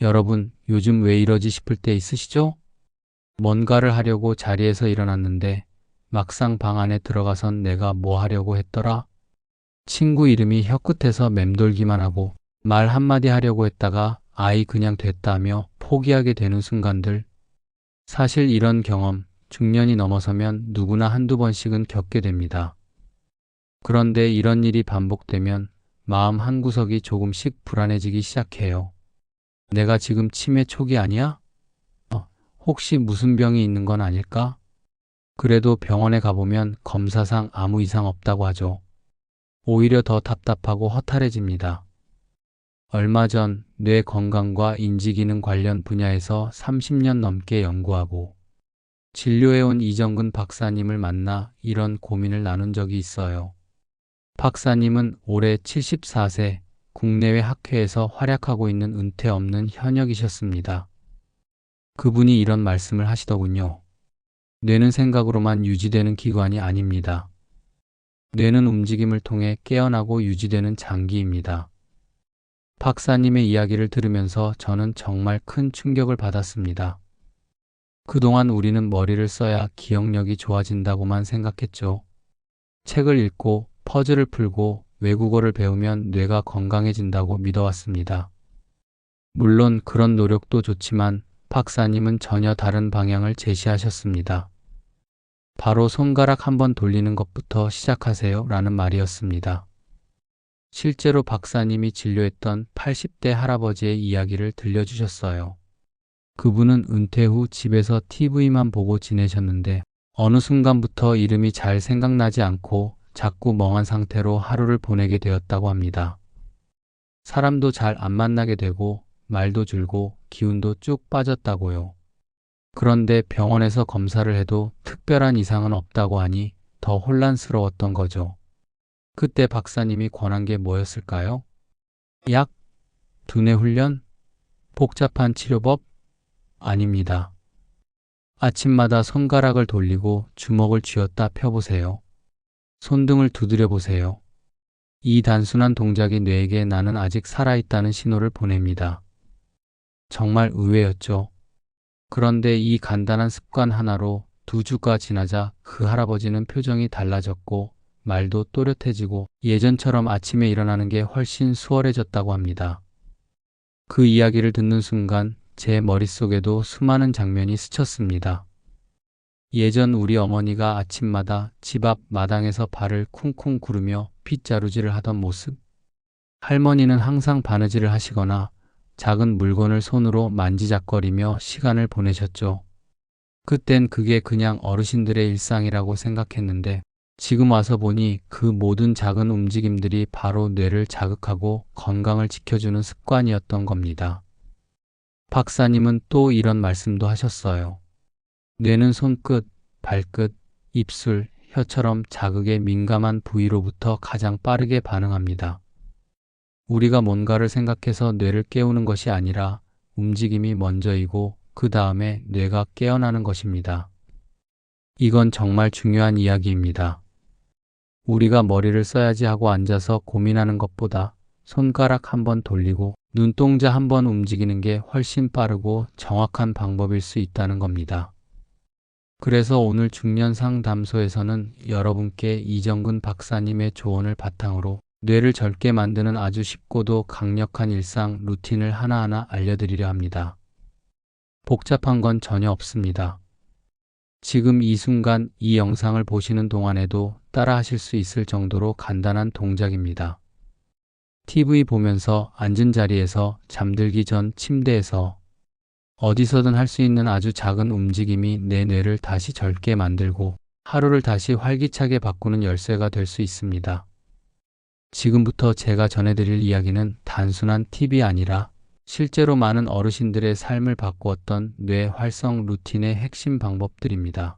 여러분, 요즘 왜 이러지 싶을 때 있으시죠? 뭔가를 하려고 자리에서 일어났는데 막상 방 안에 들어가선 내가 뭐 하려고 했더라? 친구 이름이 혀끝에서 맴돌기만 하고 말 한마디 하려고 했다가 아이 그냥 됐다며 포기하게 되는 순간들. 사실 이런 경험 중년이 넘어서면 누구나 한두 번씩은 겪게 됩니다. 그런데 이런 일이 반복되면 마음 한구석이 조금씩 불안해지기 시작해요. 내가 지금 치매 초기 아니야? 혹시 무슨 병이 있는 건 아닐까? 그래도 병원에 가보면 검사상 아무 이상 없다고 하죠. 오히려 더 답답하고 허탈해집니다. 얼마 전 뇌 건강과 인지기능 관련 분야에서 30년 넘게 연구하고 진료해온 이정근 박사님을 만나 이런 고민을 나눈 적이 있어요. 박사님은 올해 74세, 국내외 학회에서 활약하고 있는 은퇴 없는 현역이셨습니다. 그분이 이런 말씀을 하시더군요. 뇌는 생각으로만 유지되는 기관이 아닙니다. 뇌는 움직임을 통해 깨어나고 유지되는 장기입니다. 박사님의 이야기를 들으면서 저는 정말 큰 충격을 받았습니다. 그동안 우리는 머리를 써야 기억력이 좋아진다고만 생각했죠. 책을 읽고 퍼즐을 풀고 외국어를 배우면 뇌가 건강해진다고 믿어왔습니다. 물론 그런 노력도 좋지만 박사님은 전혀 다른 방향을 제시하셨습니다. 바로 손가락 한번 돌리는 것부터 시작하세요 라는 말이었습니다. 실제로 박사님이 진료했던 80대 할아버지의 이야기를 들려주셨어요. 그분은 은퇴 후 집에서 TV만 보고 지내셨는데 어느 순간부터 이름이 잘 생각나지 않고 자꾸 멍한 상태로 하루를 보내게 되었다고 합니다. 사람도 잘 안 만나게 되고 말도 줄고 기운도 쭉 빠졌다고요. 그런데 병원에서 검사를 해도 특별한 이상은 없다고 하니 더 혼란스러웠던 거죠. 그때 박사님이 권한 게 뭐였을까요? 약? 두뇌 훈련? 복잡한 치료법? 아닙니다. 아침마다 손가락을 돌리고 주먹을 쥐었다 펴보세요. 손등을 두드려 보세요. 이 단순한 동작이 뇌에게 나는 아직 살아있다는 신호를 보냅니다. 정말 의외였죠. 그런데 이 간단한 습관 하나로 2주가 지나자 그 할아버지는 표정이 달라졌고 말도 또렷해지고 예전처럼 아침에 일어나는 게 훨씬 수월해졌다고 합니다. 그 이야기를 듣는 순간 제 머릿속에도 수많은 장면이 스쳤습니다. 예전 우리 어머니가 아침마다 집 앞 마당에서 발을 쿵쿵 구르며 빗자루질을 하던 모습. 할머니는 항상 바느질을 하시거나 작은 물건을 손으로 만지작거리며 시간을 보내셨죠. 그땐 그게 그냥 어르신들의 일상이라고 생각했는데 지금 와서 보니 그 모든 작은 움직임들이 바로 뇌를 자극하고 건강을 지켜주는 습관이었던 겁니다. 박사님은 또 이런 말씀도 하셨어요. 뇌는 손끝, 발끝, 입술, 혀처럼 자극에 민감한 부위로부터 가장 빠르게 반응합니다. 우리가 뭔가를 생각해서 뇌를 깨우는 것이 아니라 움직임이 먼저이고 그 다음에 뇌가 깨어나는 것입니다. 이건 정말 중요한 이야기입니다. 우리가 머리를 써야지 하고 앉아서 고민하는 것보다 손가락 한번 돌리고 눈동자 한번 움직이는 게 훨씬 빠르고 정확한 방법일 수 있다는 겁니다. 그래서 오늘 중년 상담소에서는 여러분께 이정근 박사님의 조언을 바탕으로 뇌를 젊게 만드는 아주 쉽고도 강력한 일상 루틴을 하나하나 알려드리려 합니다. 복잡한 건 전혀 없습니다. 지금 이 순간 이 영상을 보시는 동안에도 따라 하실 수 있을 정도로 간단한 동작입니다. TV 보면서 앉은 자리에서 잠들기 전 침대에서 어디서든 할 수 있는 아주 작은 움직임이 내 뇌를 다시 젊게 만들고 하루를 다시 활기차게 바꾸는 열쇠가 될 수 있습니다. 지금부터 제가 전해드릴 이야기는 단순한 팁이 아니라 실제로 많은 어르신들의 삶을 바꾸었던 뇌 활성 루틴의 핵심 방법들입니다.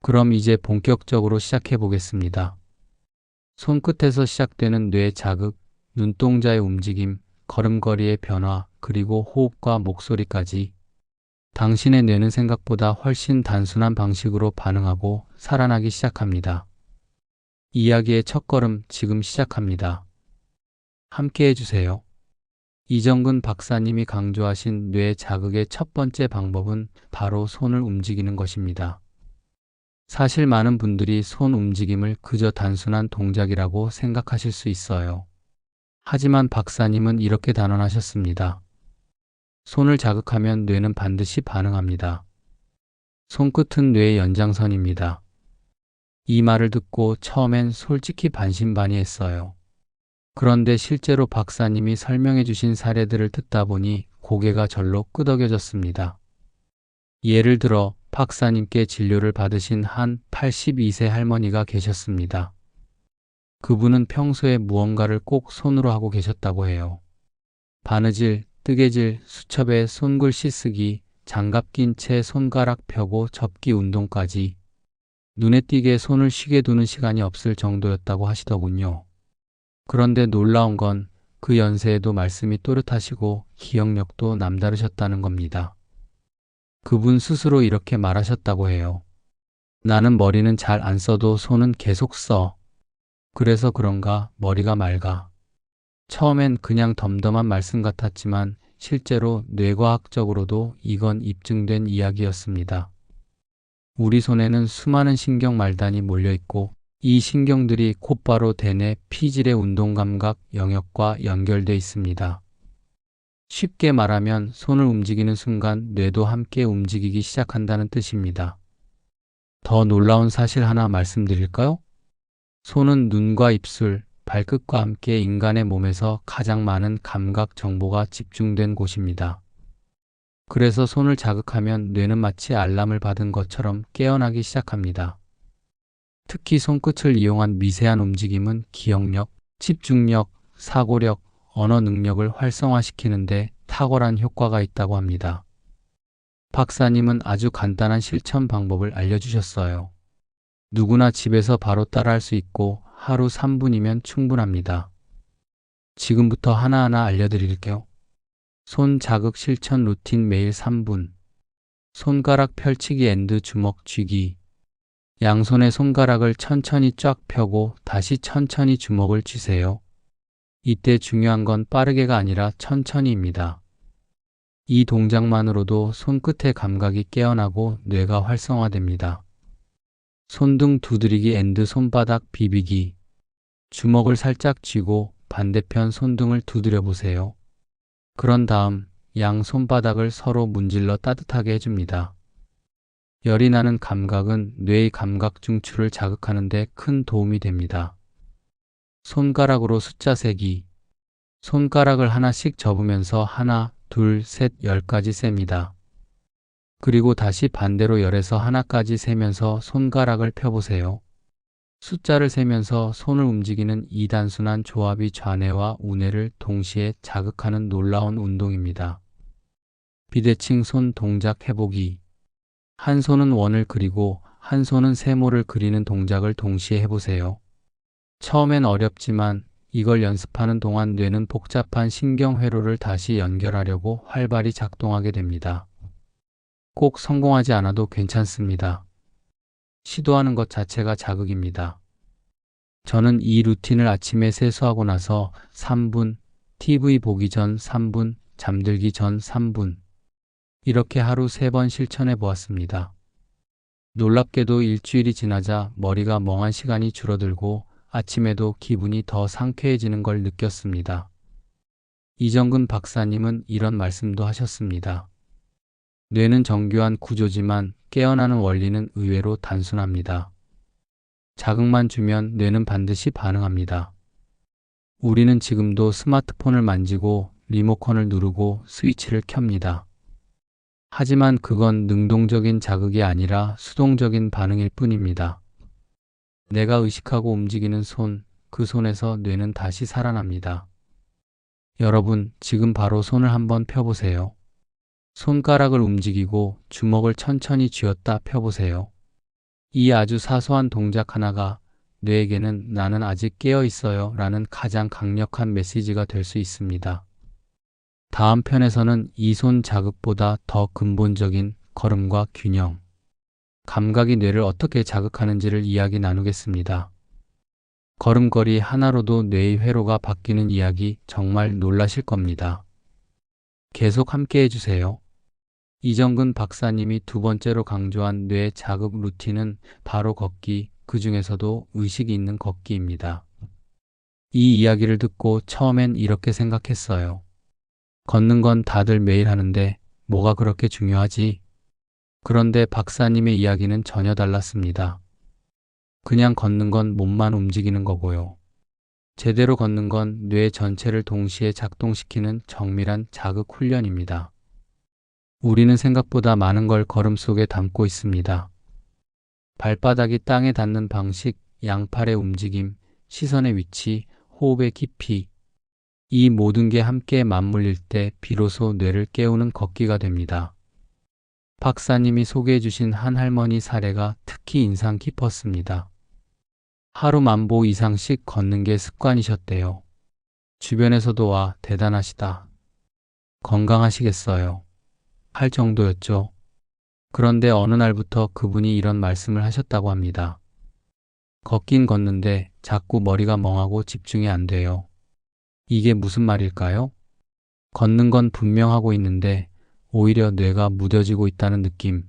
그럼 이제 본격적으로 시작해 보겠습니다. 손끝에서 시작되는 뇌 자극, 눈동자의 움직임, 걸음걸이의 변화, 그리고 호흡과 목소리까지 당신의 뇌는 생각보다 훨씬 단순한 방식으로 반응하고 살아나기 시작합니다. 이야기의 첫걸음 지금 시작합니다. 함께 해주세요. 이정근 박사님이 강조하신 뇌 자극의 첫 번째 방법은 바로 손을 움직이는 것입니다. 사실 많은 분들이 손 움직임을 그저 단순한 동작이라고 생각하실 수 있어요. 하지만 박사님은 이렇게 단언하셨습니다. 손을 자극하면 뇌는 반드시 반응합니다. 손끝은 뇌의 연장선입니다. 이 말을 듣고 처음엔 솔직히 반신반의했어요. 그런데 실제로 박사님이 설명해 주신 사례들을 듣다 보니 고개가 절로 끄덕여졌습니다. 예를 들어 박사님께 진료를 받으신 한 82세 할머니가 계셨습니다. 그분은 평소에 무언가를 꼭 손으로 하고 계셨다고 해요. 바느질, 뜨개질, 수첩에 손글씨 쓰기, 장갑 낀 채 손가락 펴고 접기 운동까지 눈에 띄게 손을 쉬게 두는 시간이 없을 정도였다고 하시더군요. 그런데 놀라운 건 그 연세에도 말씀이 또렷하시고 기억력도 남다르셨다는 겁니다. 그분 스스로 이렇게 말하셨다고 해요. 나는 머리는 잘 안 써도 손은 계속 써. 그래서 그런가 머리가 맑아. 처음엔 그냥 덤덤한 말씀 같았지만 실제로 뇌과학적으로도 이건 입증된 이야기였습니다. 우리 손에는 수많은 신경 말단이 몰려있고 이 신경들이 곧바로 대뇌 피질의 운동감각 영역과 연결돼 있습니다. 쉽게 말하면 손을 움직이는 순간 뇌도 함께 움직이기 시작한다는 뜻입니다. 더 놀라운 사실 하나 말씀드릴까요? 손은 눈과 입술, 발끝과 함께 인간의 몸에서 가장 많은 감각 정보가 집중된 곳입니다. 그래서 손을 자극하면 뇌는 마치 알람을 받은 것처럼 깨어나기 시작합니다. 특히 손끝을 이용한 미세한 움직임은 기억력, 집중력, 사고력, 언어 능력을 활성화시키는데 탁월한 효과가 있다고 합니다. 박사님은 아주 간단한 실천 방법을 알려주셨어요. 누구나 집에서 바로 따라할 수 있고 하루 3분이면 충분합니다. 지금부터 하나하나 알려드릴게요. 손 자극 실천 루틴 매일 3분. 손가락 펼치기 앤드 주먹 쥐기. 양손의 손가락을 천천히 쫙 펴고 다시 천천히 주먹을 쥐세요. 이때 중요한 건 빠르게가 아니라 천천히입니다. 이 동작만으로도 손끝의 감각이 깨어나고 뇌가 활성화됩니다. 손등 두드리기 앤드 손바닥 비비기. 주먹을 살짝 쥐고 반대편 손등을 두드려 보세요. 그런 다음 양 손바닥을 서로 문질러 따뜻하게 해줍니다. 열이 나는 감각은 뇌의 감각 중추를 자극하는 데 큰 도움이 됩니다. 손가락으로 숫자 세기. 손가락을 하나씩 접으면서 하나, 둘, 셋, 10까지 셉니다. 그리고 다시 반대로 열에서 하나까지 세면서 손가락을 펴보세요. 숫자를 세면서 손을 움직이는 이 단순한 조합이 좌뇌와 우뇌를 동시에 자극하는 놀라운 운동입니다. 비대칭 손 동작 해보기. 한 손은 원을 그리고 한 손은 세모를 그리는 동작을 동시에 해보세요. 처음엔 어렵지만 이걸 연습하는 동안 뇌는 복잡한 신경회로를 다시 연결하려고 활발히 작동하게 됩니다. 꼭 성공하지 않아도 괜찮습니다. 시도하는 것 자체가 자극입니다. 저는 이 루틴을 아침에 세수하고 나서 3분, TV 보기 전 3분, 잠들기 전 3분 이렇게 하루 3번 실천해 보았습니다. 놀랍게도 일주일이 지나자 머리가 멍한 시간이 줄어들고 아침에도 기분이 더 상쾌해지는 걸 느꼈습니다. 이정근 박사님은 이런 말씀도 하셨습니다. 뇌는 정교한 구조지만 깨어나는 원리는 의외로 단순합니다. 자극만 주면 뇌는 반드시 반응합니다. 우리는 지금도 스마트폰을 만지고 리모컨을 누르고 스위치를 켭니다. 하지만 그건 능동적인 자극이 아니라 수동적인 반응일 뿐입니다. 내가 의식하고 움직이는 손, 그 손에서 뇌는 다시 살아납니다. 여러분, 지금 바로 손을 한번 펴보세요. 손가락을 움직이고 주먹을 천천히 쥐었다 펴보세요. 이 아주 사소한 동작 하나가 뇌에게는 나는 아직 깨어 있어요 라는 가장 강력한 메시지가 될 수 있습니다. 다음 편에서는 이 손 자극보다 더 근본적인 걸음과 균형, 감각이 뇌를 어떻게 자극하는지를 이야기 나누겠습니다. 걸음걸이 하나로도 뇌의 회로가 바뀌는 이야기 정말 놀라실 겁니다. 계속 함께 해주세요. 이정근 박사님이 두 번째로 강조한 뇌 자극 루틴은 바로 걷기, 그 중에서도 의식이 있는 걷기입니다. 이 이야기를 듣고 처음엔 이렇게 생각했어요. 걷는 건 다들 매일 하는데 뭐가 그렇게 중요하지? 그런데 박사님의 이야기는 전혀 달랐습니다. 그냥 걷는 건 몸만 움직이는 거고요. 제대로 걷는 건 뇌 전체를 동시에 작동시키는 정밀한 자극 훈련입니다. 우리는 생각보다 많은 걸 걸음 속에 담고 있습니다. 발바닥이 땅에 닿는 방식, 양팔의 움직임, 시선의 위치, 호흡의 깊이, 이 모든 게 함께 맞물릴 때 비로소 뇌를 깨우는 걷기가 됩니다. 박사님이 소개해 주신 한 할머니 사례가 특히 인상 깊었습니다. 하루 10,000보 이상씩 걷는 게 습관이셨대요. 주변에서도 와, 대단하시다. 건강하시겠어요. 할 정도였죠. 그런데 어느 날부터 그분이 이런 말씀을 하셨다고 합니다. 걷긴 걷는데 자꾸 머리가 멍하고 집중이 안 돼요. 이게 무슨 말일까요? 걷는 건 분명하고 있는데 오히려 뇌가 무뎌지고 있다는 느낌.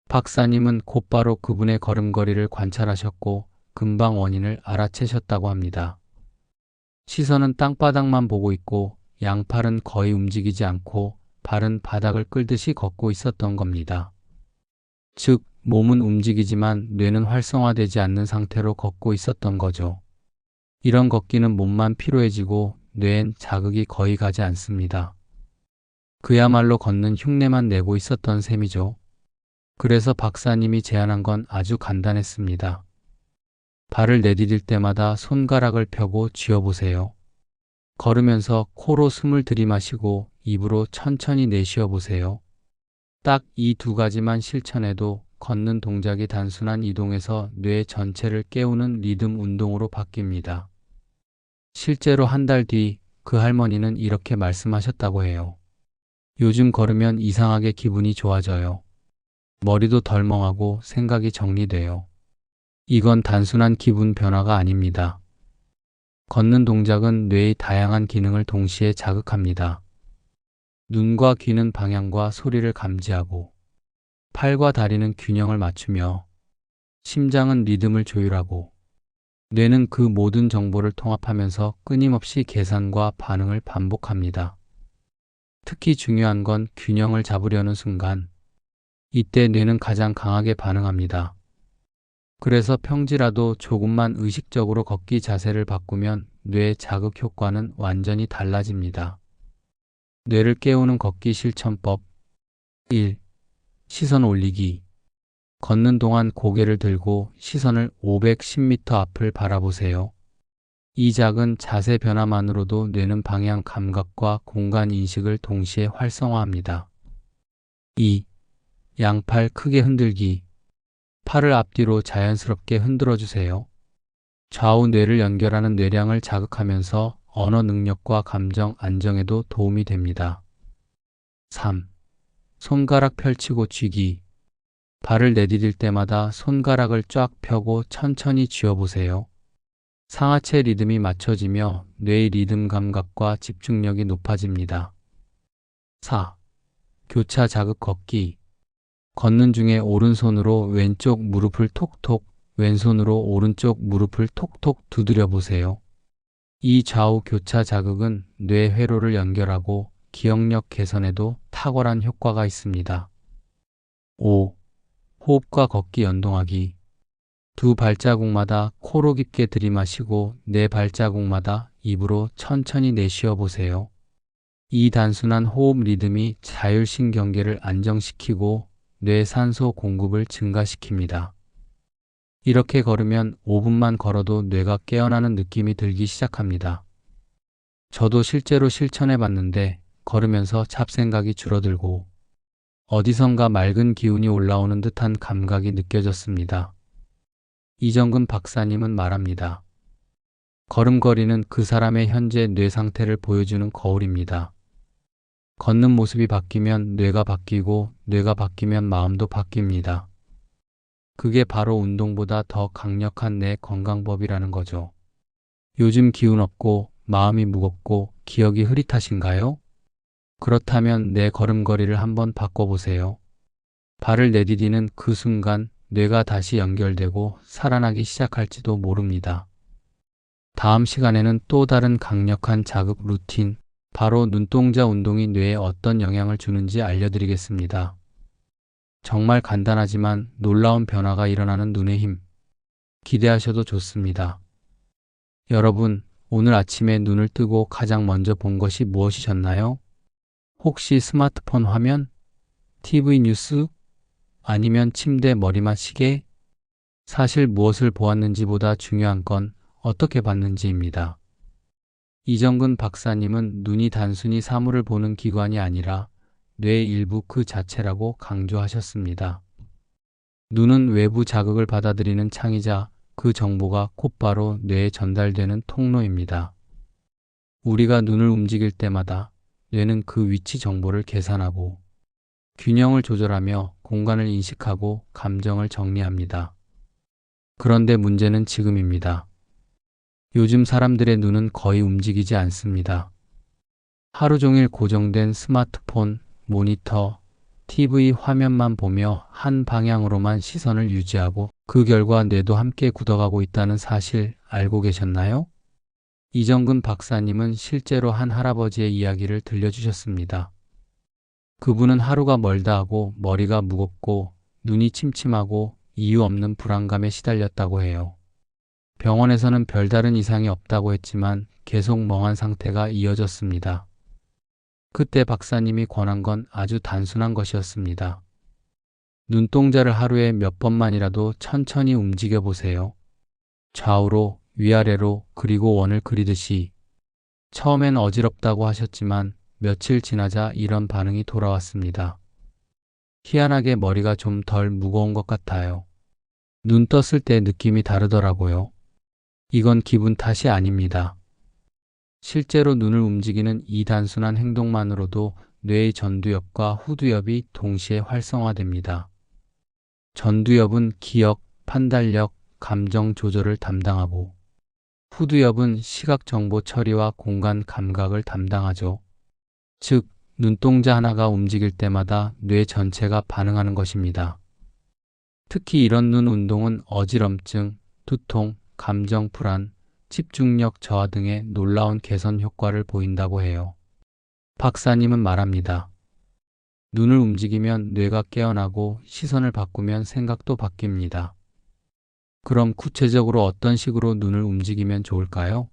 박사님은 곧바로 그분의 걸음걸이를 관찰하셨고 금방 원인을 알아채셨다고 합니다. 시선은 땅바닥만 보고 있고 양팔은 거의 움직이지 않고 발은 바닥을 끌듯이 걷고 있었던 겁니다. 즉, 몸은 움직이지만 뇌는 활성화되지 않는 상태로 걷고 있었던 거죠. 이런 걷기는 몸만 피로해지고 뇌엔 자극이 거의 가지 않습니다. 그야말로 걷는 흉내만 내고 있었던 셈이죠. 그래서 박사님이 제안한 건 아주 간단했습니다. 발을 내디딜 때마다 손가락을 펴고 쥐어보세요. 걸으면서 코로 숨을 들이마시고 입으로 천천히 내쉬어 보세요. 딱 이 두 가지만 실천해도 걷는 동작이 단순한 이동에서 뇌 전체를 깨우는 리듬 운동으로 바뀝니다. 실제로 한 달 뒤 그 할머니는 이렇게 말씀하셨다고 해요. 요즘 걸으면 이상하게 기분이 좋아져요. 머리도 덜 멍하고 생각이 정리돼요. 이건 단순한 기분 변화가 아닙니다. 걷는 동작은 뇌의 다양한 기능을 동시에 자극합니다. 눈과 귀는 방향과 소리를 감지하고, 팔과 다리는 균형을 맞추며, 심장은 리듬을 조율하고, 뇌는 그 모든 정보를 통합하면서 끊임없이 계산과 반응을 반복합니다. 특히 중요한 건 균형을 잡으려는 순간, 이때 뇌는 가장 강하게 반응합니다. 그래서 평지라도 조금만 의식적으로 걷기 자세를 바꾸면 뇌 자극 효과는 완전히 달라집니다. 뇌를 깨우는 걷기 실천법 1. 시선 올리기. 걷는 동안 고개를 들고 시선을 510m 앞을 바라보세요. 이 작은 자세 변화만으로도 뇌는 방향 감각과 공간 인식을 동시에 활성화합니다. 2. 양팔 크게 흔들기. 팔을 앞뒤로 자연스럽게 흔들어 주세요. 좌우 뇌를 연결하는 뇌량을 자극하면서 언어 능력과 감정 안정에도 도움이 됩니다. 3. 손가락 펼치고 쥐기. 발을 내디딜 때마다 손가락을 쫙 펴고 천천히 쥐어보세요. 상하체 리듬이 맞춰지며 뇌의 리듬 감각과 집중력이 높아집니다. 4. 교차 자극 걷기. 걷는 중에 오른손으로 왼쪽 무릎을 톡톡, 왼손으로 오른쪽 무릎을 톡톡 두드려 보세요. 이 좌우 교차 자극은 뇌 회로를 연결하고 기억력 개선에도 탁월한 효과가 있습니다. 5. 호흡과 걷기 연동하기. 두 발자국마다 코로 깊게 들이마시고 네 발자국마다 입으로 천천히 내쉬어 보세요. 이 단순한 호흡 리듬이 자율신경계를 안정시키고 뇌 산소 공급을 증가시킵니다. 이렇게 걸으면 5분만 걸어도 뇌가 깨어나는 느낌이 들기 시작합니다. 저도 실제로 실천해 봤는데 걸으면서 잡생각이 줄어들고 어디선가 맑은 기운이 올라오는 듯한 감각이 느껴졌습니다. 이정근 박사님은 말합니다. 걸음걸이는 그 사람의 현재 뇌 상태를 보여주는 거울입니다. 걷는 모습이 바뀌면 뇌가 바뀌고 뇌가 바뀌면 마음도 바뀝니다. 그게 바로 운동보다 더 강력한 내 건강법이라는 거죠. 요즘 기운 없고 마음이 무겁고 기억이 흐릿하신가요? 그렇다면 내 걸음걸이를 한번 바꿔보세요. 발을 내디디는 그 순간 뇌가 다시 연결되고 살아나기 시작할지도 모릅니다. 다음 시간에는 또 다른 강력한 자극 루틴, 바로 눈동자 운동이 뇌에 어떤 영향을 주는지 알려드리겠습니다. 정말 간단하지만 놀라운 변화가 일어나는 눈의 힘. 기대하셔도 좋습니다. 여러분, 오늘 아침에 눈을 뜨고 가장 먼저 본 것이 무엇이셨나요? 혹시 스마트폰 화면, TV 뉴스, 아니면 침대 머리맡 시계? 사실 무엇을 보았는지보다 중요한 건 어떻게 봤는지입니다. 이정근 박사님은 눈이 단순히 사물을 보는 기관이 아니라 뇌의 일부 그 자체라고 강조하셨습니다. 눈은 외부 자극을 받아들이는 창이자 그 정보가 곧바로 뇌에 전달되는 통로입니다. 우리가 눈을 움직일 때마다 뇌는 그 위치 정보를 계산하고 균형을 조절하며 공간을 인식하고 감정을 정리합니다. 그런데 문제는 지금입니다. 요즘 사람들의 눈은 거의 움직이지 않습니다. 하루 종일 고정된 스마트폰, 모니터, TV 화면만 보며 한 방향으로만 시선을 유지하고 그 결과 뇌도 함께 굳어가고 있다는 사실 알고 계셨나요? 이정근 박사님은 실제로 한 할아버지의 이야기를 들려주셨습니다. 그분은 하루가 멀다 하고 머리가 무겁고 눈이 침침하고 이유 없는 불안감에 시달렸다고 해요. 병원에서는 별다른 이상이 없다고 했지만 계속 멍한 상태가 이어졌습니다. 그때 박사님이 권한 건 아주 단순한 것이었습니다. 눈동자를 하루에 몇 번만이라도 천천히 움직여 보세요. 좌우로, 위아래로, 그리고 원을 그리듯이. 처음엔 어지럽다고 하셨지만 며칠 지나자 이런 반응이 돌아왔습니다. 희한하게 머리가 좀 덜 무거운 것 같아요. 눈 떴을 때 느낌이 다르더라고요. 이건 기분 탓이 아닙니다. 실제로 눈을 움직이는 이 단순한 행동만으로도 뇌의 전두엽과 후두엽이 동시에 활성화됩니다. 전두엽은 기억, 판단력, 감정 조절을 담당하고 후두엽은 시각 정보 처리와 공간 감각을 담당하죠. 즉, 눈동자 하나가 움직일 때마다 뇌 전체가 반응하는 것입니다. 특히 이런 눈 운동은 어지럼증, 두통, 감정 불안, 집중력 저하 등의 놀라운 개선 효과를 보인다고 해요. 박사님은 말합니다. 눈을 움직이면 뇌가 깨어나고 시선을 바꾸면 생각도 바뀝니다. 그럼 구체적으로 어떤 식으로 눈을 움직이면 좋을까요?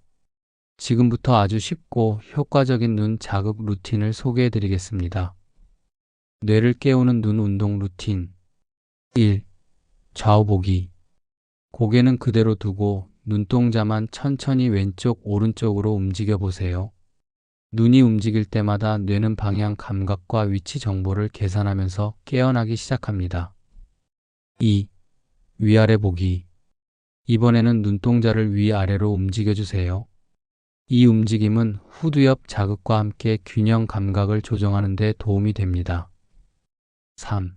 지금부터 아주 쉽고 효과적인 눈 자극 루틴을 소개해 드리겠습니다. 뇌를 깨우는 눈 운동 루틴 1. 좌우 보기. 고개는 그대로 두고 눈동자만 천천히 왼쪽, 오른쪽으로 움직여 보세요. 눈이 움직일 때마다 뇌는 방향 감각과 위치 정보를 계산하면서 깨어나기 시작합니다. 2. 위아래 보기. 이번에는 눈동자를 위아래로 움직여 주세요. 이 움직임은 후두엽 자극과 함께 균형 감각을 조정하는 데 도움이 됩니다. 3.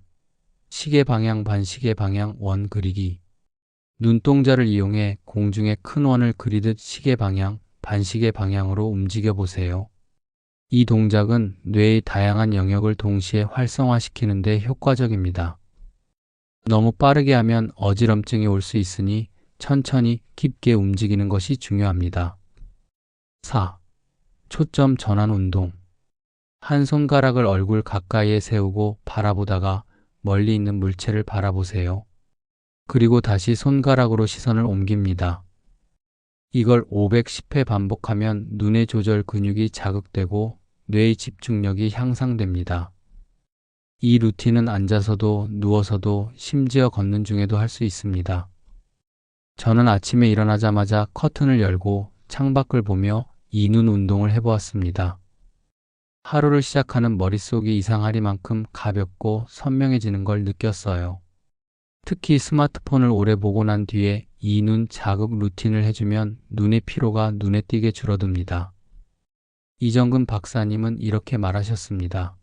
시계 방향 반시계 방향 원 그리기. 눈동자를 이용해 공중에 큰 원을 그리듯 시계 방향, 반시계 방향으로 움직여 보세요. 이 동작은 뇌의 다양한 영역을 동시에 활성화시키는 데 효과적입니다. 너무 빠르게 하면 어지럼증이 올 수 있으니 천천히 깊게 움직이는 것이 중요합니다. 4. 초점 전환 운동. 한 손가락을 얼굴 가까이에 세우고 바라보다가 멀리 있는 물체를 바라보세요. 그리고 다시 손가락으로 시선을 옮깁니다. 이걸 510회 반복하면 눈의 조절 근육이 자극되고 뇌의 집중력이 향상됩니다. 이 루틴은 앉아서도 누워서도 심지어 걷는 중에도 할 수 있습니다. 저는 아침에 일어나자마자 커튼을 열고 창밖을 보며 이 눈 운동을 해보았습니다. 하루를 시작하는 머릿속이 이상하리만큼 가볍고 선명해지는 걸 느꼈어요. 특히 스마트폰을 오래 보고 난 뒤에 이 눈 자극 루틴을 해주면 눈의 피로가 눈에 띄게 줄어듭니다. 이정근 박사님은 이렇게 말하셨습니다.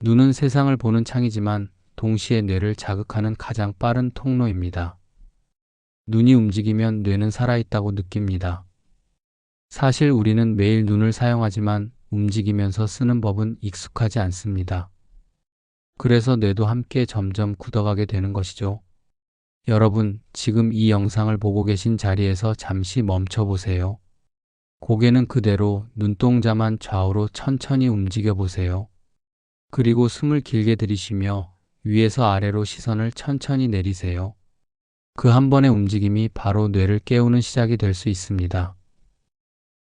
눈은 세상을 보는 창이지만 동시에 뇌를 자극하는 가장 빠른 통로입니다. 눈이 움직이면 뇌는 살아있다고 느낍니다. 사실 우리는 매일 눈을 사용하지만 움직이면서 쓰는 법은 익숙하지 않습니다. 그래서 뇌도 함께 점점 굳어가게 되는 것이죠. 여러분, 지금 이 영상을 보고 계신 자리에서 잠시 멈춰 보세요. 고개는 그대로 눈동자만 좌우로 천천히 움직여 보세요. 그리고 숨을 길게 들이쉬며 위에서 아래로 시선을 천천히 내리세요. 그 한 번의 움직임이 바로 뇌를 깨우는 시작이 될 수 있습니다.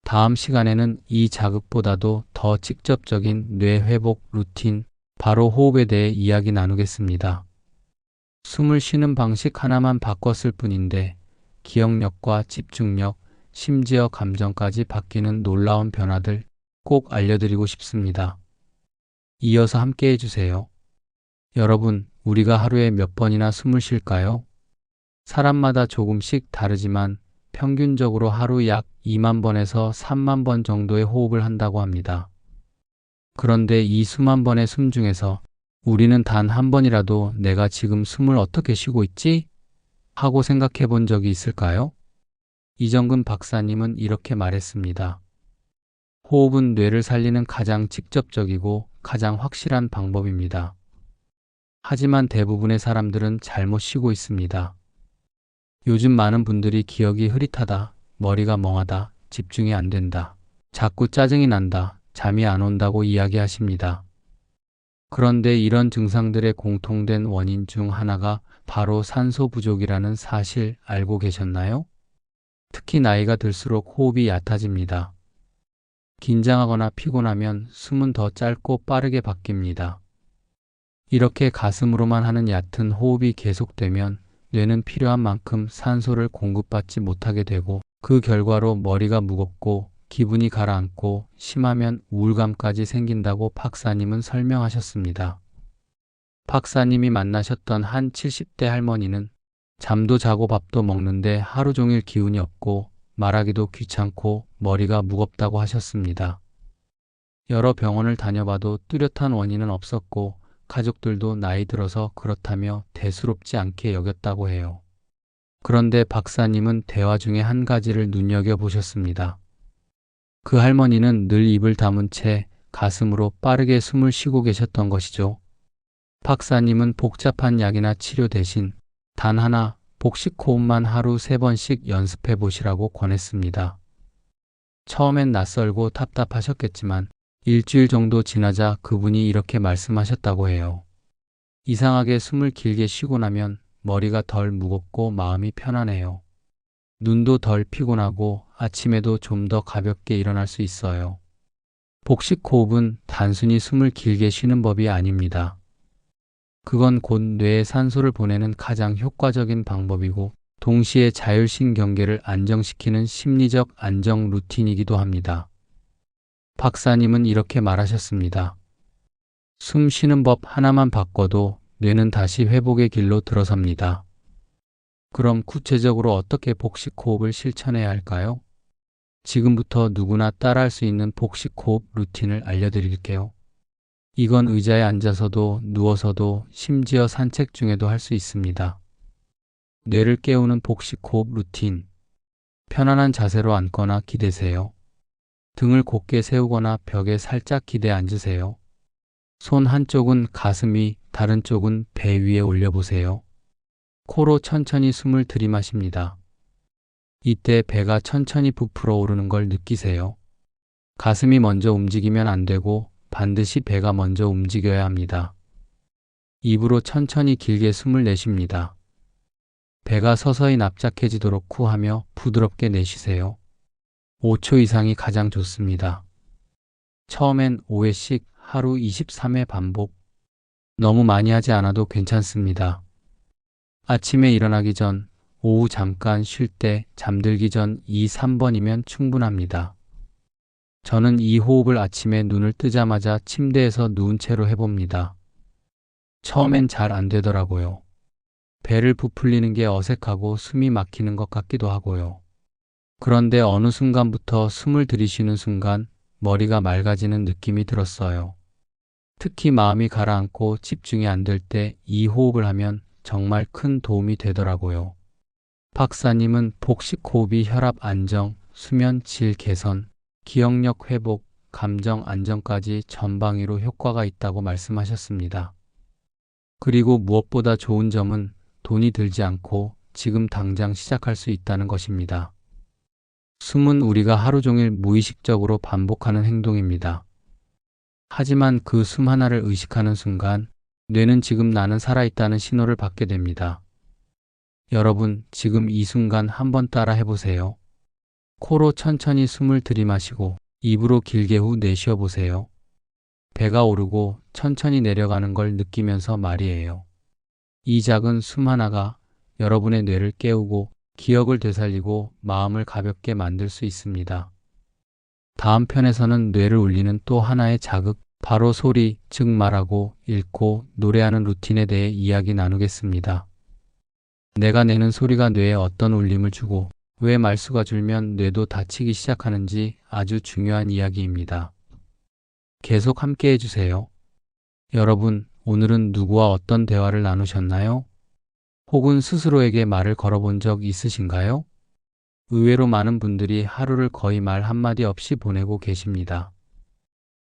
다음 시간에는 이 자극보다도 더 직접적인 뇌 회복 루틴, 바로 호흡에 대해 이야기 나누겠습니다. 숨을 쉬는 방식 하나만 바꿨을 뿐인데 기억력과 집중력, 심지어 감정까지 바뀌는 놀라운 변화들 꼭 알려드리고 싶습니다. 이어서 함께 해주세요. 여러분, 우리가 하루에 몇 번이나 숨을 쉴까요? 사람마다 조금씩 다르지만 평균적으로 하루 약 2만 번에서 3만 번 정도의 호흡을 한다고 합니다. 그런데 이 수만 번의 숨 중에서 우리는 단 한 번이라도 내가 지금 숨을 어떻게 쉬고 있지? 하고 생각해 본 적이 있을까요? 이정근 박사님은 이렇게 말했습니다. 호흡은 뇌를 살리는 가장 직접적이고 가장 확실한 방법입니다. 하지만 대부분의 사람들은 잘못 쉬고 있습니다. 요즘 많은 분들이 기억이 흐릿하다, 머리가 멍하다, 집중이 안 된다, 자꾸 짜증이 난다, 잠이 안 온다고 이야기하십니다. 그런데 이런 증상들의 공통된 원인 중 하나가 바로 산소 부족이라는 사실 알고 계셨나요? 특히 나이가 들수록 호흡이 얕아집니다. 긴장하거나 피곤하면 숨은 더 짧고 빠르게 바뀝니다. 이렇게 가슴으로만 하는 얕은 호흡이 계속되면 뇌는 필요한 만큼 산소를 공급받지 못하게 되고 그 결과로 머리가 무겁고 기분이 가라앉고 심하면 우울감까지 생긴다고 박사님은 설명하셨습니다. 박사님이 만나셨던 한 70대 할머니는 잠도 자고 밥도 먹는데 하루 종일 기운이 없고 말하기도 귀찮고 머리가 무겁다고 하셨습니다. 여러 병원을 다녀봐도 뚜렷한 원인은 없었고 가족들도 나이 들어서 그렇다며 대수롭지 않게 여겼다고 해요. 그런데 박사님은 대화 중에 한 가지를 눈여겨보셨습니다. 그 할머니는 늘 입을 다문 채 가슴으로 빠르게 숨을 쉬고 계셨던 것이죠. 박사님은 복잡한 약이나 치료 대신 단 하나, 복식 호흡만 하루 3번씩 연습해 보시라고 권했습니다. 처음엔 낯설고 답답하셨겠지만 일주일 정도 지나자 그분이 이렇게 말씀하셨다고 해요. 이상하게 숨을 길게 쉬고 나면 머리가 덜 무겁고 마음이 편안해요. 눈도 덜 피곤하고 아침에도 좀 더 가볍게 일어날 수 있어요. 복식 호흡은 단순히 숨을 길게 쉬는 법이 아닙니다. 그건 곧 뇌에 산소를 보내는 가장 효과적인 방법이고 동시에 자율신경계를 안정시키는 심리적 안정 루틴이기도 합니다. 박사님은 이렇게 말하셨습니다. 숨 쉬는 법 하나만 바꿔도 뇌는 다시 회복의 길로 들어섭니다. 그럼 구체적으로 어떻게 복식 호흡을 실천해야 할까요? 지금부터 누구나 따라할 수 있는 복식 호흡 루틴을 알려드릴게요. 이건 의자에 앉아서도 누워서도 심지어 산책 중에도 할 수 있습니다. 뇌를 깨우는 복식 호흡 루틴. 편안한 자세로 앉거나 기대세요. 등을 곧게 세우거나 벽에 살짝 기대 앉으세요. 손 한쪽은 가슴 위, 다른 쪽은 배 위에 올려보세요. 코로 천천히 숨을 들이마십니다. 이때 배가 천천히 부풀어 오르는 걸 느끼세요. 가슴이 먼저 움직이면 안 되고 반드시 배가 먼저 움직여야 합니다. 입으로 천천히 길게 숨을 내쉽니다. 배가 서서히 납작해지도록 후하며 부드럽게 내쉬세요. 5초 이상이 가장 좋습니다. 처음엔 5회씩 하루 23회 반복. 너무 많이 하지 않아도 괜찮습니다. 아침에 일어나기 전, 오후 잠깐 쉴 때, 잠들기 전 2, 3번이면 충분합니다. 저는 이 호흡을 아침에 눈을 뜨자마자 침대에서 누운 채로 해봅니다. 처음엔 잘 안 되더라고요. 배를 부풀리는 게 어색하고 숨이 막히는 것 같기도 하고요. 그런데 어느 순간부터 숨을 들이쉬는 순간 머리가 맑아지는 느낌이 들었어요. 특히 마음이 가라앉고 집중이 안 될 때 이 호흡을 하면 정말 큰 도움이 되더라고요. 박사님은 복식 호흡이 혈압 안정, 수면 질 개선, 기억력 회복, 감정 안정까지 전방위로 효과가 있다고 말씀하셨습니다. 그리고 무엇보다 좋은 점은 돈이 들지 않고 지금 당장 시작할 수 있다는 것입니다. 숨은 우리가 하루 종일 무의식적으로 반복하는 행동입니다. 하지만 그 숨 하나를 의식하는 순간 뇌는 지금 나는 살아있다는 신호를 받게 됩니다. 여러분, 지금 이 순간 한번 따라 해보세요. 코로 천천히 숨을 들이마시고 입으로 길게 후 내쉬어 보세요. 배가 오르고 천천히 내려가는 걸 느끼면서 말이에요. 이 작은 숨 하나가 여러분의 뇌를 깨우고 기억을 되살리고 마음을 가볍게 만들 수 있습니다. 다음 편에서는 뇌를 울리는 또 하나의 자극, 바로 소리, 즉 말하고, 읽고, 노래하는 루틴에 대해 이야기 나누겠습니다. 내가 내는 소리가 뇌에 어떤 울림을 주고 왜 말수가 줄면 뇌도 다치기 시작하는지 아주 중요한 이야기입니다. 계속 함께 해주세요. 여러분, 오늘은 누구와 어떤 대화를 나누셨나요? 혹은 스스로에게 말을 걸어본 적 있으신가요? 의외로 많은 분들이 하루를 거의 말 한마디 없이 보내고 계십니다.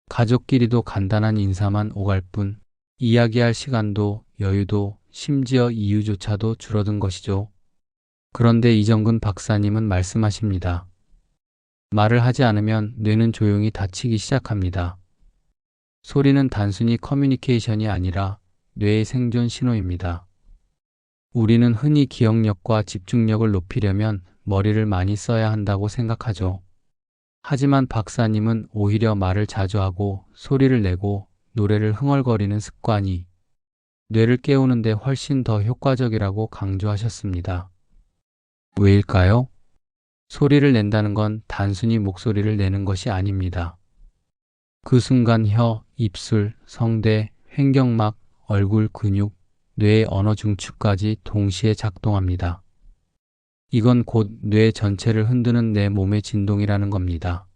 가족끼리도 간단한 인사만 오갈 뿐, 이야기할 시간도 여유도 심지어 이유조차도 줄어든 것이죠. 그런데 이정근 박사님은 말씀하십니다. 말을 하지 않으면 뇌는 조용히 닫히기 시작합니다. 소리는 단순히 커뮤니케이션이 아니라 뇌의 생존 신호입니다. 우리는 흔히 기억력과 집중력을 높이려면 머리를 많이 써야 한다고 생각하죠. 하지만 박사님은 오히려 말을 자주 하고 소리를 내고 노래를 흥얼거리는 습관이 뇌를 깨우는데 훨씬 더 효과적이라고 강조하셨습니다. 왜일까요? 소리를 낸다는 건 단순히 목소리를 내는 것이 아닙니다. 그 순간 혀, 입술, 성대, 횡격막, 얼굴 근육, 뇌의 언어 중추까지 동시에 작동합니다. 이건 곧 뇌 전체를 흔드는 내 몸의 진동이라는 겁니다.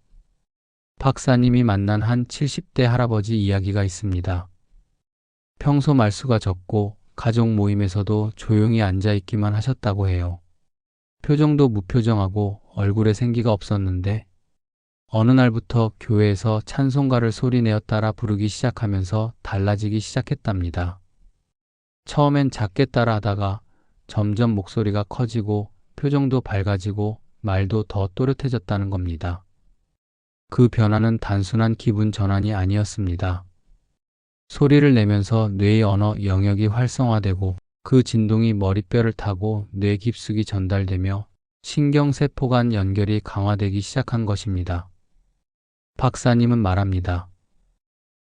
박사님이 만난 한 70대 할아버지 이야기가 있습니다. 평소 말수가 적고 가족 모임에서도 조용히 앉아있기만 하셨다고 해요. 표정도 무표정하고 얼굴에 생기가 없었는데 어느 날부터 교회에서 찬송가를 소리내어 따라 부르기 시작하면서 달라지기 시작했답니다. 처음엔 작게 따라 하다가 점점 목소리가 커지고 표정도 밝아지고 말도 더 또렷해졌다는 겁니다. 그 변화는 단순한 기분 전환이 아니었습니다. 소리를 내면서 뇌의 언어 영역이 활성화되고 그 진동이 머리뼈를 타고 뇌 깊숙이 전달되며 신경세포 간 연결이 강화되기 시작한 것입니다. 박사님은 말합니다.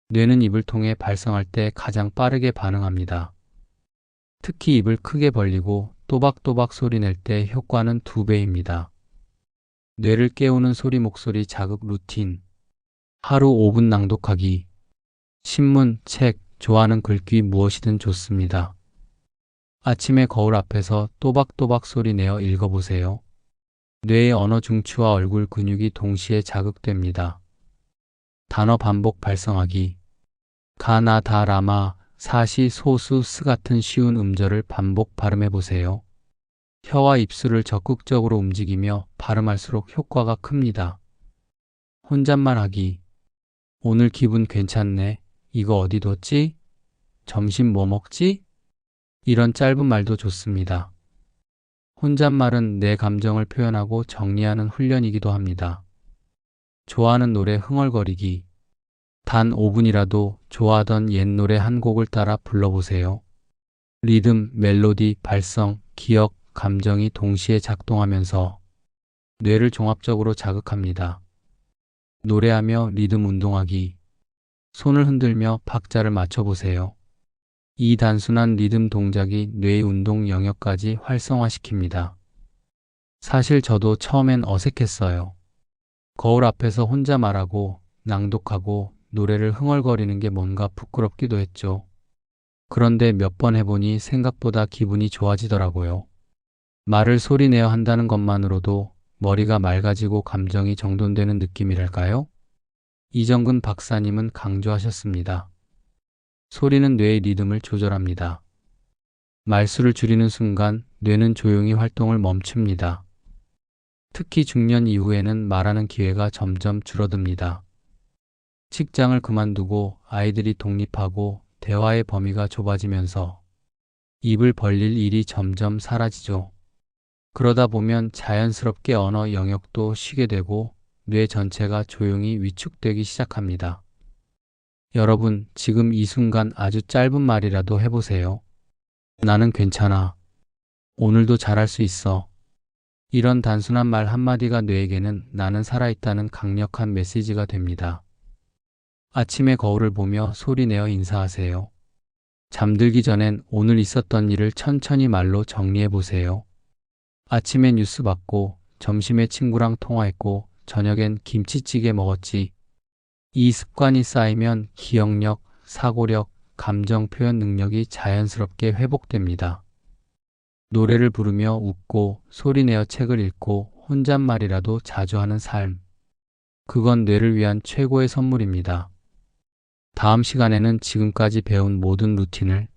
뇌는 입을 통해 발성할 때 가장 빠르게 반응합니다. 특히 입을 크게 벌리고 또박또박 소리 낼 때 효과는 2배입니다. 뇌를 깨우는 소리 목소리 자극 루틴. 하루 5분 낭독하기. 신문, 책, 좋아하는 글귀 무엇이든 좋습니다. 아침에 거울 앞에서 또박또박 소리 내어 읽어보세요. 뇌의 언어 중추와 얼굴 근육이 동시에 자극됩니다. 단어 반복 발성하기. 가나 다 라마 사시 소수 스 같은 쉬운 음절을 반복 발음해보세요. 혀와 입술을 적극적으로 움직이며 발음할수록 효과가 큽니다. 혼잣말 하기. 오늘 기분 괜찮네. 이거 어디 뒀지? 점심 뭐 먹지? 이런 짧은 말도 좋습니다. 혼잣말은 내 감정을 표현하고 정리하는 훈련이기도 합니다. 좋아하는 노래 흥얼거리기. 단 5분이라도 좋아하던 옛 노래 한 곡을 따라 불러보세요. 리듬, 멜로디, 발성, 기억, 감정이 동시에 작동하면서 뇌를 종합적으로 자극합니다. 노래하며 리듬 운동하기. 손을 흔들며 박자를 맞춰보세요. 이 단순한 리듬 동작이 뇌의 운동 영역까지 활성화시킵니다. 사실 저도 처음엔 어색했어요. 거울 앞에서 혼자 말하고 낭독하고 노래를 흥얼거리는 게 뭔가 부끄럽기도 했죠. 그런데 몇 번 해보니 생각보다 기분이 좋아지더라고요. 말을 소리내어 한다는 것만으로도 머리가 맑아지고 감정이 정돈되는 느낌이랄까요? 이정근 박사님은 강조하셨습니다. 소리는 뇌의 리듬을 조절합니다. 말수를 줄이는 순간 뇌는 조용히 활동을 멈춥니다. 특히 중년 이후에는 말하는 기회가 점점 줄어듭니다. 직장을 그만두고 아이들이 독립하고 대화의 범위가 좁아지면서 입을 벌릴 일이 점점 사라지죠. 그러다 보면 자연스럽게 언어 영역도 쉬게 되고 뇌 전체가 조용히 위축되기 시작합니다. 여러분, 지금 이 순간 아주 짧은 말이라도 해보세요. 나는 괜찮아. 오늘도 잘할 수 있어. 이런 단순한 말 한마디가 뇌에게는 나는 살아있다는 강력한 메시지가 됩니다. 아침에 거울을 보며 소리내어 인사하세요. 잠들기 전엔 오늘 있었던 일을 천천히 말로 정리해 보세요. 아침에 뉴스 봤고, 점심에 친구랑 통화했고, 저녁엔 김치찌개 먹었지. 이 습관이 쌓이면 기억력, 사고력, 감정 표현 능력이 자연스럽게 회복됩니다. 노래를 부르며 웃고, 소리내어 책을 읽고, 혼잣말이라도 자주 하는 삶. 그건 뇌를 위한 최고의 선물입니다. 다음 시간에는 지금까지 배운 모든 루틴을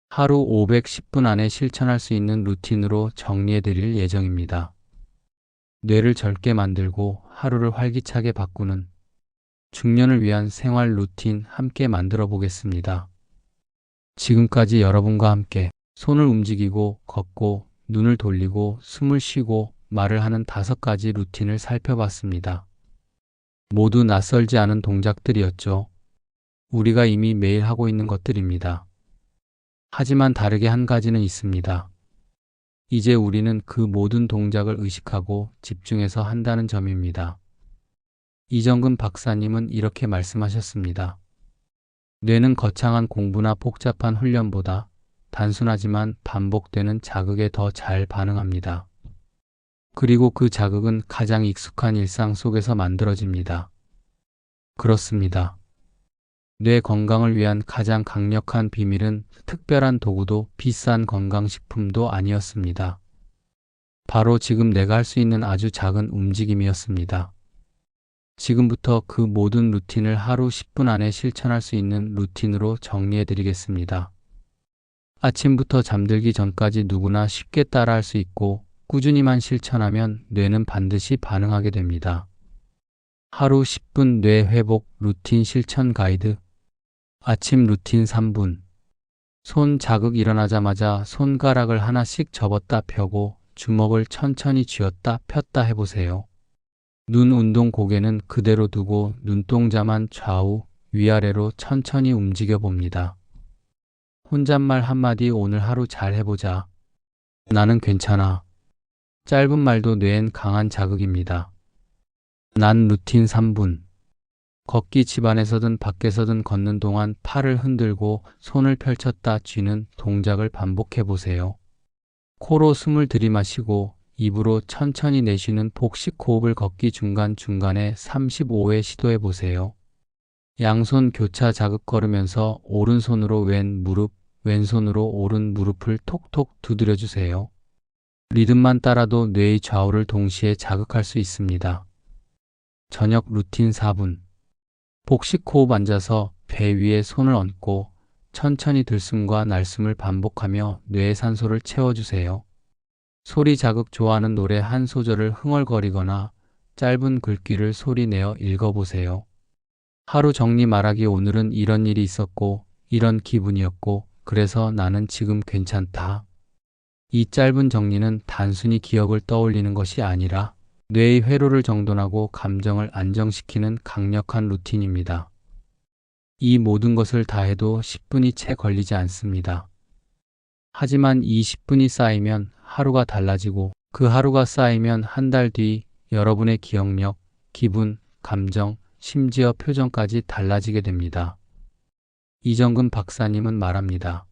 하루 510분 안에 실천할 수 있는 루틴으로 정리해 드릴 예정입니다. 뇌를 젊게 만들고 하루를 활기차게 바꾸는 중년을 위한 생활 루틴 함께 만들어 보겠습니다. 지금까지 여러분과 함께 손을 움직이고 걷고 눈을 돌리고 숨을 쉬고 말을 하는 5가지 루틴을 살펴봤습니다. 모두 낯설지 않은 동작들이었죠. 우리가 이미 매일 하고 있는 것들입니다. 하지만 다르게 한 가지는 있습니다. 이제 우리는 그 모든 동작을 의식하고 집중해서 한다는 점입니다. 이정근 박사님은 이렇게 말씀하셨습니다. 뇌는 거창한 공부나 복잡한 훈련보다 단순하지만 반복되는 자극에 더 잘 반응합니다. 그리고 그 자극은 가장 익숙한 일상 속에서 만들어집니다. 그렇습니다. 뇌 건강을 위한 가장 강력한 비밀은 특별한 도구도 비싼 건강식품도 아니었습니다. 바로 지금 내가 할 수 있는 아주 작은 움직임이었습니다. 지금부터 그 모든 루틴을 하루 10분 안에 실천할 수 있는 루틴으로 정리해 드리겠습니다. 아침부터 잠들기 전까지 누구나 쉽게 따라할 수 있고 꾸준히만 실천하면 뇌는 반드시 반응하게 됩니다. 하루 10분 뇌 회복 루틴 실천 가이드. 아침 루틴 3분. 손 자극 일어나자마자 손가락을 하나씩 접었다 펴고 주먹을 천천히 쥐었다 폈다 해보세요. 눈 운동 고개는 그대로 두고 눈동자만 좌우, 위아래로 천천히 움직여 봅니다. 혼잣말 한마디 오늘 하루 잘 해보자. 나는 괜찮아. 짧은 말도 뇌엔 강한 자극입니다. 난 루틴 3분. 걷기 집안에서든 밖에서든 걷는 동안 팔을 흔들고 손을 펼쳤다 쥐는 동작을 반복해 보세요. 코로 숨을 들이마시고 입으로 천천히 내쉬는 복식 호흡을 걷기 중간중간에 35회 시도해 보세요. 양손 교차 자극 걸으면서 오른손으로 왼 무릎, 왼손으로 오른 무릎을 톡톡 두드려 주세요. 리듬만 따라도 뇌의 좌우를 동시에 자극할 수 있습니다. 저녁 루틴 4분. 복식 호흡 앉아서 배 위에 손을 얹고 천천히 들숨과 날숨을 반복하며 뇌에 산소를 채워주세요. 소리 자극 좋아하는 노래 한 소절을 흥얼거리거나 짧은 글귀를 소리내어 읽어보세요. 하루 정리 말하기 오늘은 이런 일이 있었고 이런 기분이었고 그래서 나는 지금 괜찮다. 이 짧은 정리는 단순히 기억을 떠올리는 것이 아니라 뇌의 회로를 정돈하고 감정을 안정시키는 강력한 루틴입니다. 이 모든 것을 다 해도 10분이 채 걸리지 않습니다. 하지만 이 10분이 쌓이면 하루가 달라지고 그 하루가 쌓이면 한 달 뒤 여러분의 기억력, 기분, 감정, 심지어 표정까지 달라지게 됩니다. 이정근 박사님은 말합니다.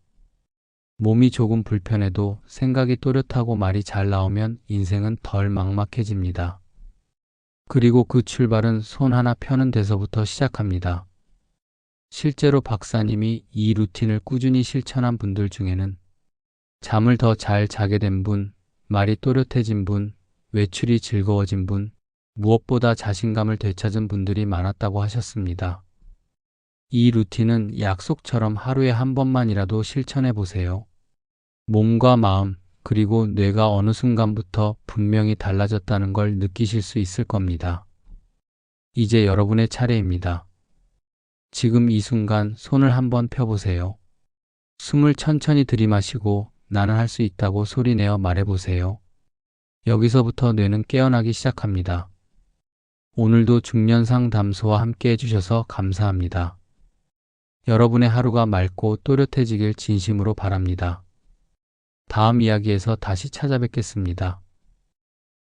몸이 조금 불편해도 생각이 또렷하고 말이 잘 나오면 인생은 덜 막막해집니다. 그리고 그 출발은 손 하나 펴는 데서부터 시작합니다. 실제로 박사님이 이 루틴을 꾸준히 실천한 분들 중에는 잠을 더 잘 자게 된 분, 말이 또렷해진 분, 외출이 즐거워진 분, 무엇보다 자신감을 되찾은 분들이 많았다고 하셨습니다. 이 루틴은 약속처럼 하루에 한 번만이라도 실천해 보세요. 몸과 마음, 그리고 뇌가 어느 순간부터 분명히 달라졌다는 걸 느끼실 수 있을 겁니다. 이제 여러분의 차례입니다. 지금 이 순간 손을 한번 펴보세요. 숨을 천천히 들이마시고 나는 할 수 있다고 소리내어 말해보세요. 여기서부터 뇌는 깨어나기 시작합니다. 오늘도 중년 상담소와 함께 해주셔서 감사합니다. 여러분의 하루가 맑고 또렷해지길 진심으로 바랍니다. 다음 이야기에서 다시 찾아뵙겠습니다.